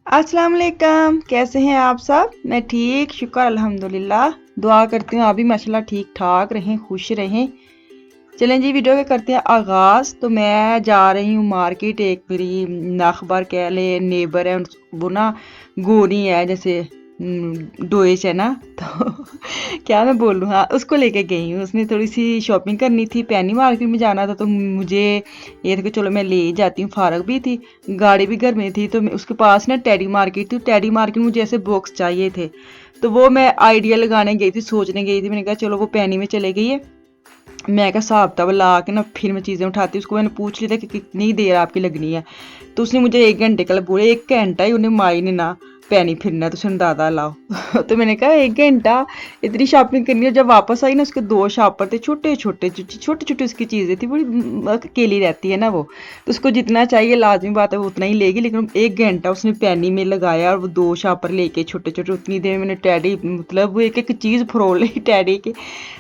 अस्सलाम वालेकुम। कैसे हैं आप सब? मैं ठीक, शुक्र अल्हम्दुलिल्लाह। दुआ करती हूँ आप भी माशाल्लाह ठीक ठाक रहें, खुश रहें। चलें जी, वीडियो के करते हैं आगाज़। तो मैं जा रही हूँ मार्केट। एक मेरी नाखबर कह ले नेबर है, वो ना गोरी है, जैसे डोइश है ना, तो क्या मैं बोलूँ, हाँ उसको लेके गई हूँ। उसने थोड़ी सी शॉपिंग करनी थी, पैनी मार्केट में जाना था, तो मुझे ये था कि चलो मैं ले ही जाती हूँ। फारग भी थी, गाड़ी भी घर में थी, तो उसके पास ना टेडी मार्केट थी। टेडी मार्केट मुझे ऐसे बॉक्स चाहिए थे, तो वो मैं आइडिया लगाने गई थी, सोचने गई थी। मैंने कहा चलो वो पैनी में चले गई है, मैं क्या हिसाब किताब ला के ना फिर मैं चीज़ें उठाती हूँ। उसको मैंने पूछ लिया था कि कितनी देर आपकी लगनी है, तो उसने मुझे 1 घंटे का बोला। 1 घंटा ही उन्हें माई ने ना पैनी फिरना है, तो उसने दादा लाओ। तो मैंने कहा 1 घंटा इतनी शॉपिंग करनी है। जब वापस आई ना, उसके 2 शॉपर थे, छोटे छोटे छोटे छोटे उसकी चीज़ें थी, बड़ी अकेली रहती है ना वो, तो उसको जितना चाहिए लाजमी बात है वो उतना ही लेगी। लेकिन 1 घंटा उसने पैनी में लगाया और वो 2 शॉपर लेके छोटे छोटे, उतनी देर मैंने टैडी मतलब वो एक एक चीज़ फरोल ली टैडी की।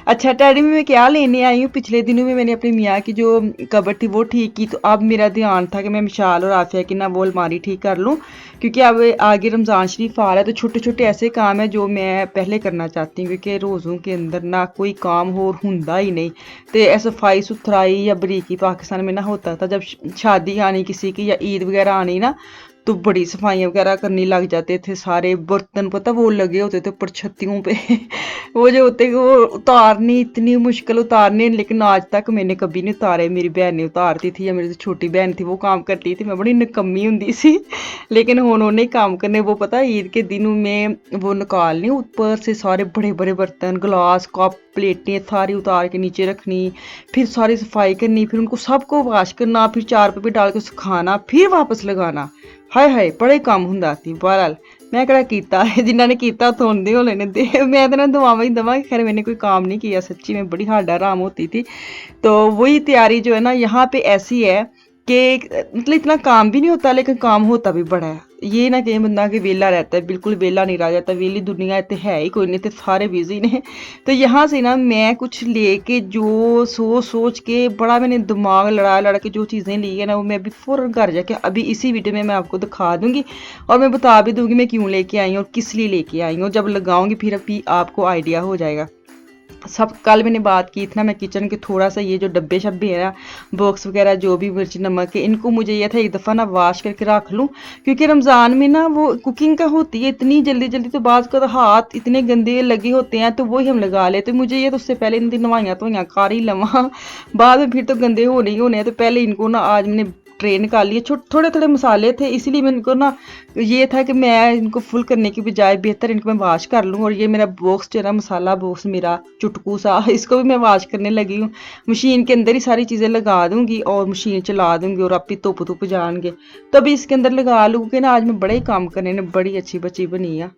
अच्छा, टैडी में मैं क्या लेने आई हूँ, पिछले दिनों में मैंने अपनी मियाँ की जो कबर्ड थी वो ठीक की, तो अब मेरा ध्यान था कि मैं मिशाल और आफिया की ना वो अलमारी ठीक कर लूँ, क्योंकि अब आगे रमज़ान शरीफ आ रहा है। तो छोटे छोटे ऐसे काम है जो मैं पहले करना चाहती हूँ, क्योंकि रोज़ों के अंदर ना कोई काम हो हुंदा ही नहीं। तो ये सफाई सुथराई या बरीकी पाकिस्तान में ना होता था, जब शादी आनी किसी की या ईद वगैरह आनी ना, तो बड़ी सफाइयाँ वगैरह करने लग जाते थे। सारे बर्तन पता वो लगे होते थे ऊपर छत्तियों पे। वो जो होते वो उतारनी इतनी मुश्किल उतारने, लेकिन आज तक मैंने कभी नहीं उतारे। मेरी बहन ने उतारती थी, या मेरी जो छोटी बहन थी वो काम करती थी, मैं बड़ी निकम्मी हुंदी सी। लेकिन उन्होंने काम करने, वो पता ईद के दिनों में वो निकालने ऊपर से सारे बड़े बड़े बर्तन, गिलास, कप, प्लेटें सारी उतार के नीचे रखनी, फिर सारी सफाई करनी, फिर उनको सबको वाश करना, फिर चार पे डाल के सुखाना, फिर वापस लगाना। हाय हाय बड़े काम हुंदा सी। बहरहाल मैं कड़ा कीता है, जिन्होंने ने कीता थोंदे होने ने दे। मैं तो ना दुआवां ही दवा, खैर मैंने कोई काम नहीं किया, सच्ची में बड़ी हाड आराम होती थी। तो वही तैयारी जो है ना यहाँ पे ऐसी है कि मतलब इतना काम भी नहीं होता, लेकिन काम होता भी बड़ा है। ये ना कहीं बंदा कि वेला रहता है, बिल्कुल वेला नहीं रह जाता। वेली दुनिया इतने है ही कोई नहीं, तो सारे बिजी ने। तो यहाँ से ना मैं कुछ लेके जो सोच सोच के बड़ा मैंने दिमाग लड़ा लड़ा के जो चीज़ें ली है ना, वो मैं अभी फ़ौरन घर जाके अभी इसी वीडियो में मैं आपको दिखा दूंगी, और मैं बता भी दूंगी मैं क्यों लेके आई हूँ और किस लिए लेके आई हूँ। जब लगाऊंगी फिर अभी आपको आइडिया हो जाएगा। सब कल मैंने बात की थी ना, मैं किचन के थोड़ा सा ये जो डब्बे शब्बे है ना, बॉक्स वगैरह जो भी मिर्च नमक है, इनको मुझे ये था एक दफ़ा ना वाश करके रख लूँ, क्योंकि रमज़ान में ना वो कुकिंग का होती है इतनी जल्दी जल्दी, तो बाज़ का हाथ इतने गंदे लगे होते हैं, तो वही हम लगा लेते। मुझे ये तो उससे पहले इनकी नवाइयाँ धोइयाँ कर ही लवां, बाद में फिर तो गंदे होने ही होने हैं। तो पहले इनको ना आज मैंने ट्रे निकाल लिए, थोड़े थोड़े मसाले थे, इसीलिए मैं इनको ना ये था कि मैं इनको फुल करने की बजाय बेहतर इनको मैं वाश कर लूँ। और ये मेरा बॉक्स जो है ना, मसाला बॉक्स मेरा चुटकू सा, इसको भी मैं वाश करने लगी हूँ। मशीन के अंदर ही सारी चीज़ें लगा दूँगी और मशीन चला दूँगी, और आप ही धुप जाएंगे तो अभी इसके अंदर लगा लूँगी ना। आज मैं बड़े ही काम करने ने, बड़ी अच्छी बच्ची बनी है।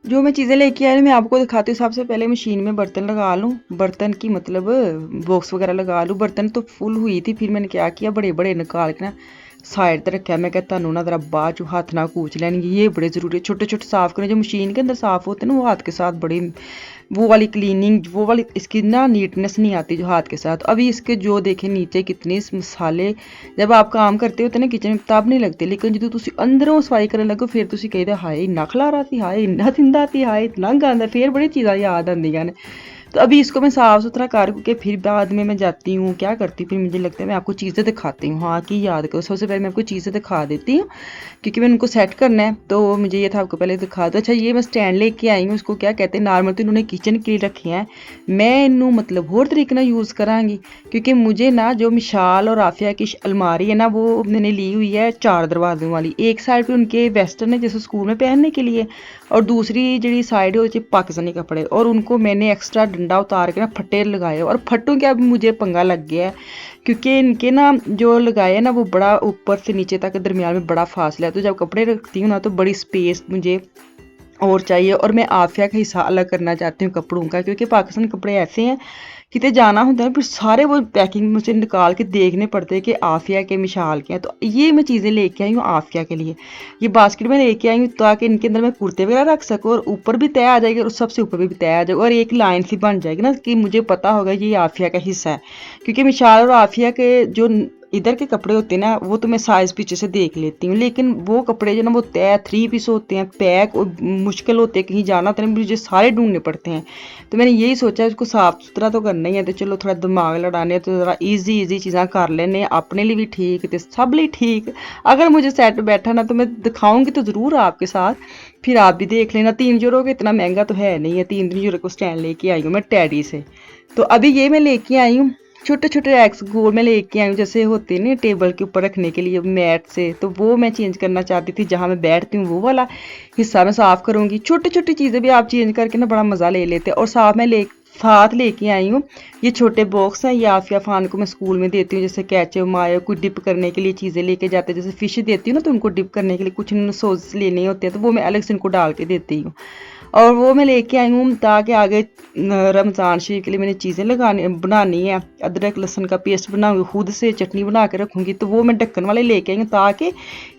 जो मैं चीज़ें लेके आई मैं आपको दिखाती हूँ। सबसे पहले मशीन में बर्तन लगा लूँ, बर्तन की मतलब बॉक्स वगैरह लगा लूँ। बर्तन तो फुल हुई थी, फिर मैंने क्या किया, बड़े बड़े निकाल के ना साइड पर रखा। मैं कहता हूँ ना जरा बाद चो हाथ ना कूच लेंगे, ये बड़े ज़रूरी है। छोटे छोटे साफ़ करने जो मशीन के अंदर साफ़ होते हैं ना, वो हाथ के साथ बड़ी वो वाली क्लीनिंग, वो वाली इसकी ना नीटनेस नहीं आती जो हाथ के साथ। अभी इसके जो देखे नीचे कितने मसाले, जब आप काम करते होते ना किचन में तब नहीं लगते, लेकिन जो तुम अंदरों सफाई करने लगो फिर तुम कहते हाय इन्ना खलारा सी, हाय इन्ना थिंदा सी, हाय इतना गंद, फिर बड़ी चीज़ां याद आंदियां ने। तो अभी इसको मैं साफ़ सुथरा करके फिर बाद में मैं जाती हूँ, क्या करती हूँ, फिर मुझे लगता है मैं आपको चीज़ें दिखाती हूँ। हाँ कि याद करो, सबसे पहले मैं आपको चीज़ें दिखा देती हूँ, क्योंकि मैं उनको सेट करना है, तो मुझे ये था आपको पहले दिखा दो। अच्छा, ये मैं स्टैंड लेके आई हूँ, उसको क्या कहते हैं, नॉर्मल तो इन्होंने किचन के लिए रखे हैं, मैं इनू मतलब होर तरीके ना यूज़ करांगी, क्योंकि मुझे ना जो मिशाल और आफिया की अलमारी है ना, वो मैंने ली हुई है 4 दरवाज़ों वाली। एक साइड पे उनके वेस्टर्न है जैसे स्कूल में पहनने के लिए, और दूसरी जी साइड है पाकिस्तानी कपड़े, और उनको मैंने एक्स्ट्रा डंडा उतार के ना फट्टे लगाए। और फट्टों के अब मुझे पंगा लग गया है, क्योंकि इनके ना जो लगाए हैं ना वो बड़ा ऊपर से नीचे तक दरमियान में बड़ा फासला है, तो जब कपड़े रखती हूँ ना तो बड़ी स्पेस मुझे और चाहिए। और मैं आफिया का हिस्सा अलग करना चाहती हूँ कपड़ों का, क्योंकि पाकिस्तानी कपड़े ऐसे हैं किते जाना होता है फिर सारे वो पैकिंग मुझे निकाल के देखने पड़ते हैं कि आफिया के मिशाल के हैं। तो ये मैं चीज़ें लेके आई हूँ आफिया के लिए, ये बास्केट में लेके आई हूँ ताकि इनके अंदर मैं कुर्ते वगैरह रख सकूँ, और ऊपर भी तय आ जाएगी और सबसे ऊपर भी तय आ जाएगा, और एक लाइन सी बन जाएगी ना कि मुझे पता होगा ये आफिया का हिस्सा है। क्योंकि मिशाल और आफिया के जो इधर के कपड़े होते हैं ना वो तो मैं साइज़ पीछे से देख लेती हूँ, लेकिन वो कपड़े जो ना वो तय 3 पीस होते हैं, पैक और मुश्किल होते हैं, कहीं जाना तो नहीं, मुझे सारे ढूंढने पड़ते हैं। तो मैंने यही सोचा इसको साफ़ सुथरा तो करना ही है, तो चलो थोड़ा दिमाग लड़ाने तो ज़रा ईजी चीज़ां कर लेने, अपने लिए भी ठीक तो सब लिए ठीक। अगर मुझे सेट बैठा ना तो मैं दिखाऊंगी तो ज़रूर आपके साथ, फिर आप भी देख लेना। 3 यूरो का इतना महंगा तो है नहीं है, 3 यूरो को स्टैंड लेके आई हूँ मैं टेडी से। तो अभी ये मैं लेके आई हूँ छोटे छोटे रैक्स गोल में लेके आई हूँ, जैसे होते हैं ना टेबल के ऊपर रखने के लिए मैट से, तो वो मैं चेंज करना चाहती थी, जहाँ मैं बैठती हूँ वो वाला हिस्सा मैं साफ़ करूँगी। छोटी छोटी चीज़ें भी आप चेंज करके ना बड़ा मज़ा ले लेते हैं। और साथ लेके आई हूँ ये छोटे बॉक्स हैं, ये आफिया फ़ान को मैं स्कूल में देती हूँ, जैसे कैचअप मायो कोई डिप करने के लिए चीज़ें लेके जाते हैं, जैसे फ़िश देती हूँ ना तो उनको डिप करने के लिए कुछ सॉस लेने होते हैं, तो वो मैं अलग से इनको डाल के देती हूँ। और वो मैं लेके आई हूँ ताकि आगे रमज़ान शरीफ के लिए मैंने चीज़ें बनानी है। अदरक लहसुन का पेस्ट बनाऊँगी, खुद से चटनी बना के रखूँगी, तो वो मैं ढक्कन वाले लेके आई हूँ ताकि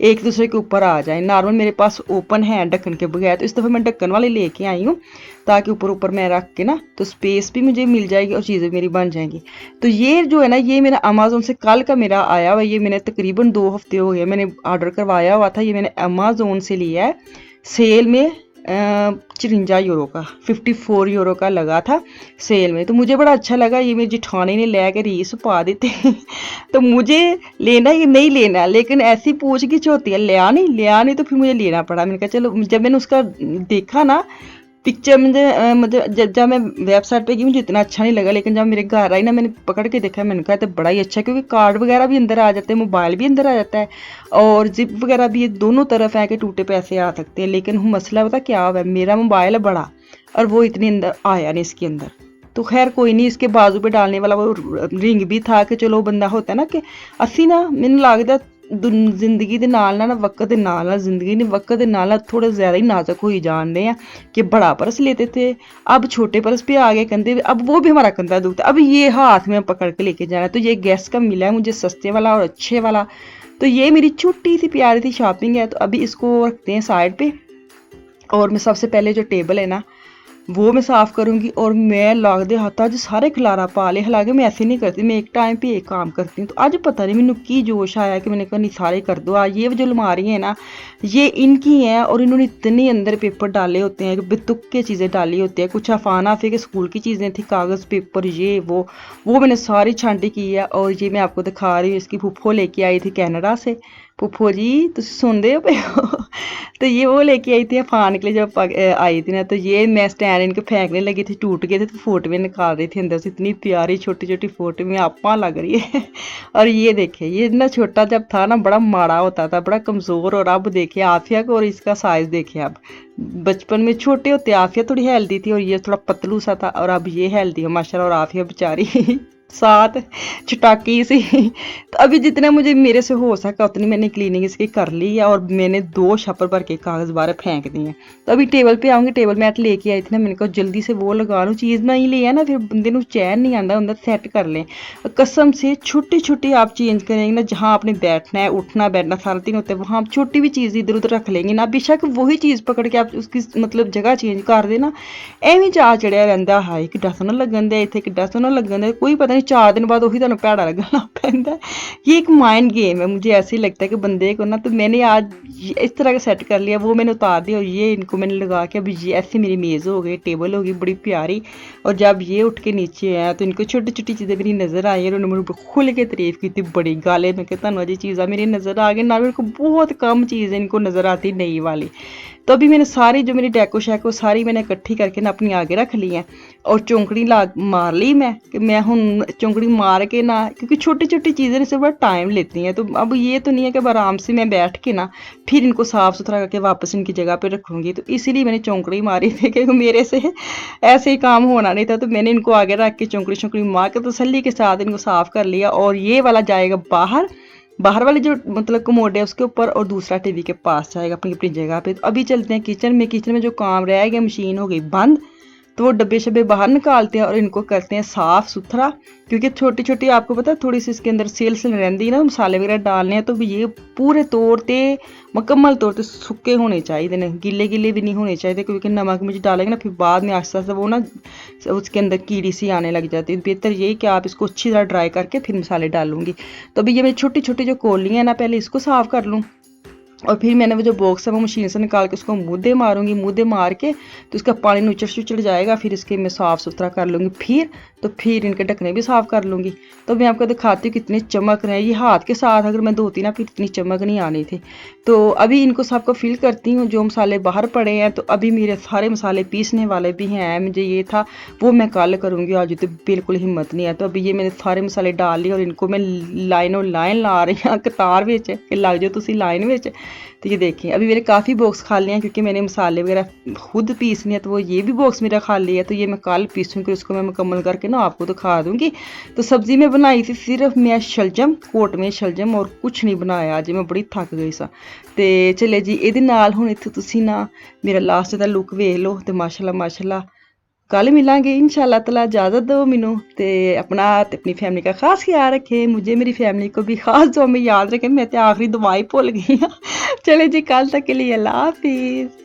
एक दूसरे के ऊपर आ जाए। नॉर्मल मेरे पास ओपन है ढक्कन के बगैर, तो इस दफ़ा मैं ढक्कन वाले लेके आई हूँ ताकि ऊपर मैं रख के ना तो स्पेस भी मुझे मिल जाएगी और चीज़ें मेरी बन जाएंगी। तो ये जो है ना ये मेरा अमेज़ोन से कल का मेरा आया हुआ, ये मैंने तकरीबन 2 हफ्ते हो गए मैंने ऑर्डर करवाया हुआ था। ये मैंने अमेज़ोन से लिया है सेल में, 54 यूरो का, 54 यूरो का लगा था सेल में, तो मुझे बड़ा अच्छा लगा। ये मेरी जिठानी ने ले के रीस पा देते तो मुझे लेना ही नहीं लेना, लेकिन ऐसी पूछ गिछ होती है, लिया नहीं तो फिर मुझे लेना पड़ा। मैंने कहा चलो, जब मैंने उसका देखा ना पिक्चर मतलब जब मैं वेबसाइट पे गई मुझे इतना अच्छा नहीं लगा, लेकिन जब मेरे घर आई ना मैंने पकड़ के देखा, मैंने कहा तो बड़ा ही अच्छा है, क्योंकि कार्ड वगैरह भी अंदर आ जाते हैं, मोबाइल भी अंदर आ जाता है और जिप वगैरह भी, ये दोनों तरफ है कि टूटे पैसे आ सकते हैं। लेकिन मसला पता क्या हुआ, मेरा मोबाइल है बड़ा और वो इतने अंदर आया नहीं इसके अंदर। तो खैर कोई नहीं, इसके बाजू पे डालने वाला वो रिंग भी था कि चलो बंदा होता है ना कि असी ना मैंने लगता जिंदगी के नाल ना वक्त के नाल जिंदगी ने वक्त के नाल थोड़ा ज़्यादा ही नाजुक हो जाते हैं कि बड़ा पर्स लेते थे, अब छोटे पर्स पे आ गए कंधे, अब वो भी हमारा कंधा दुखता है, अब ये हाथ में पकड़ के लेके जाना है। तो ये गैस का मिला है मुझे सस्ते वाला और अच्छे वाला। तो ये मेरी छोटी सी प्यारी सी शॉपिंग है। तो अभी इसको रखते हैं साइड पे, और मैं सबसे पहले जो टेबल है ना वो मैं साफ़ करूँगी। और मैं लागदे हाथ अज सारे खलारा पा ले, हालांकि मैं ऐसे नहीं करती, मैं एक टाइम पे एक काम करती हूँ। तो आज पता नहीं मैंने की जोश आया कि मैंने कहा नहीं सारे कर दो। आज ये जो अलमारी है ना ये इनकी हैं, और इन्होंने इतने अंदर पेपर डाले होते हैं, बेतुक के चीज़ें डाली होती है, कुछ अफाना फे के स्कूल की चीज़ें थी, कागज़ पेपर ये वो मैंने सारी छांटी की है। और ये मैं आपको दिखा रही हूँ, इसकी फुफ्फो लेके आई थी कनाडा से। फुफ्फो जी तुम सुनते हो पे तो ये वो लेके आई थी अफान के लिए जब आई थी ना, तो ये मैं स्टैंड इनके फेंकने लगी थी, टूट गए थे, तो फोटो में निकाल रही थी अंदर से, इतनी प्यारी छोटी छोटी फोटो में आपा लग रही है और ये देखे ये ना छोटा जब था ना बड़ा माड़ा होता था, बड़ा कमज़ोर, और अब देखिए आफिया को और इसका साइज़ देखिए। अब बचपन में छोटे होते आफिया थोड़ी हेल्दी थी और ये थोड़ा पतलू सा था, और अब ये हेल्दी है माशाल्लाह, और आफिया बेचारी साथ चटाकी सी। तो अभी जितना मुझे मेरे से हो सका उतनी मैंने क्लीनिंग इसकी कर ली है, और मैंने 2 छप्पर भर के कागज़ बाहर फेंक दिए हैं। तो अभी टेबल पे आऊँगी, टेबल मैट लेके आई थी ना, मैंने कहा जल्दी से वो लगा लूँ, चीज़ नहीं लिया ना फिर बंदे को चैन नहीं आता, अंदर सेट कर लें। कसम से छोटी छोटी आप चेंज करेंगे ना, जहाँ आपने बैठना है उठना बैठना सारा दिन होता है, वहाँ आप छोटी भी चीज़ इधर उधर रख लेंगे ना, बेशक वही चीज़ पकड़ के आप उसकी मतलब जगह चेंज कर देना, एवं चाह चढ़िया रहता, हाय कि सोहना लगन दिया, इतने कि सोहना लगन दिया, कोई पता नहीं 4 दिन बाद वही तुहानू भैड़ा लगन लग पैंदा। ये एक माइंड गेम है, मुझे ऐसे ही लगता है कि बंदे को ना, तो मैंने आज इस तरह का सेट कर लिया, वो मैंने उतार दिया और ये इनको मैंने लगा के अभी ये ऐसी मेरी मेज़ हो गई, टेबल हो गई बड़ी प्यारी। और जब ये उठ के नीचे आया तो इनको छोटी छोटी चीज़ें मेरी नज़र आई और उन्होंने मुझे खुल के तारीफ़ की थी बड़ी गाले में कि तुहानू अजी चीज़ा मेरी नज़र आ गई ना, मेरे को बहुत कम चीज़ें इनको नज़र आती नई वाली। तो अभी मैंने सारी जो मेरी डेको शेको सारी मैंने इकट्ठी करके ना अपनी आगे रख ली है, और चौंकड़ी मार ली मैं कि मैं हूँ चौंकड़ी मार के ना, क्योंकि छोटी छोटी चीज़ें इससे बड़ा टाइम लेती हैं। तो अब ये तो नहीं है कि अब आराम से मैं बैठ के ना फिर इनको साफ़ सुथरा करके वापस इनकी जगह पे रखूँगी, तो इसीलिए मैंने चौंकड़ी मारी थी कि मेरे से ऐसे ही काम होना नहीं था। तो मैंने इनको आगे रख के चौंकड़ी चौंकड़ी मार के तसल्ली के साथ इनको साफ़ कर लिया, और ये वाला जाएगा बाहर वाली जो मतलब कमोड है उसके ऊपर, और दूसरा टीवी के पास जाएगा अपनी अपनी जगह पे। तो अभी चलते हैं किचन में। किचन में जो काम रह गया, मशीन हो गई बंद, तो वो डब्बे शब्बे बाहर निकालते हैं और इनको करते हैं साफ़ सुथरा, क्योंकि छोटी छोटी आपको पता है थोड़ी सी इसके अंदर सेल रहती है ना, मसाले वगैरह डालने हैं तो ये पूरे तौर पे मुकम्मल तौर पे सुक्के होने चाहिए ने, गिले गिले भी नहीं होने चाहिए, क्योंकि नमक मिर्च डालेंगे ना फिर बाद में आहिस्ता आहिस्ता वो ना उसके अंदर कीड़ी सी आने लग जाती है। बेहतर यही कि आप इसको अच्छी तरह ड्राई करके फिर मसाले डालूंगी। तो अभी ये मेरी छोटी छोटी जो कोलियाँ हैं ना, पहले इसको साफ़ कर लूँ और फिर मैंने वो जो बॉक्स है वो मशीन से निकाल के उसको मुद्दे मारूंगी, मुद्दे मार के तो इसका पानी नुचड़ जाएगा, फिर इसके मैं साफ़ सुथरा कर लूँगी। फिर इनके ढकने भी साफ़ कर लूँगी। तो मैं आपको दिखाती हूँ कितने चमक रहे हैं। ये हाथ के साथ अगर मैं धोती ना फिर इतनी चमक नहीं आनी थी। तो अभी इनको सबको फिल करती हूँ। जो मसाले बाहर पड़े हैं तो अभी मेरे सारे मसाले पीसने वाले भी हैं, मुझे ये था वो मैं कल करूँगी, आज तो बिल्कुल हिम्मत नहीं है। तो अभी ये मैंने सारे मसाले डाल लिए और इनको मैं लाइनों लाइन ला रही हूँ कतार में कि लग जाओ तुसी लाइन में। तो ये देखें अभी मेरे काफ़ी बॉक्स खाली हैं, क्योंकि मैंने मसाले वगैरह खुद पीसने हैं, तो वो ये भी बॉक्स मेरा खाली है। तो ये मैं कल पीसूँगी, उसको मैं मुकम्मल करके ना आपको दिखा दूँगी। तो सब्ज़ी में बनाई थी सिर्फ मैं शलजम, कोट में शलजम, और कुछ नहीं बनाया। अज मैं बड़ी थक गई सा। तो चले जी ਇਹਦੇ ਨਾਲ ਹੁਣ ਇੱਥੇ ਤੁਸੀਂ ना मेरा लास्ट ਦਾ लुक वेख लो। तो माशाल्लाह कल मिलांगे इंशाल्लाह ताला। इजाज़त दो मैनू, ते अपना ते अपनी फैमिली का खास ख्याल रखें, मुझे मेरी फैमिली को भी खास दुआ में याद रखें। मैं तो आखिरी दुआ ही भूल गई हाँ। चले जी कल तक के लिए अल्लाह हाफिज़।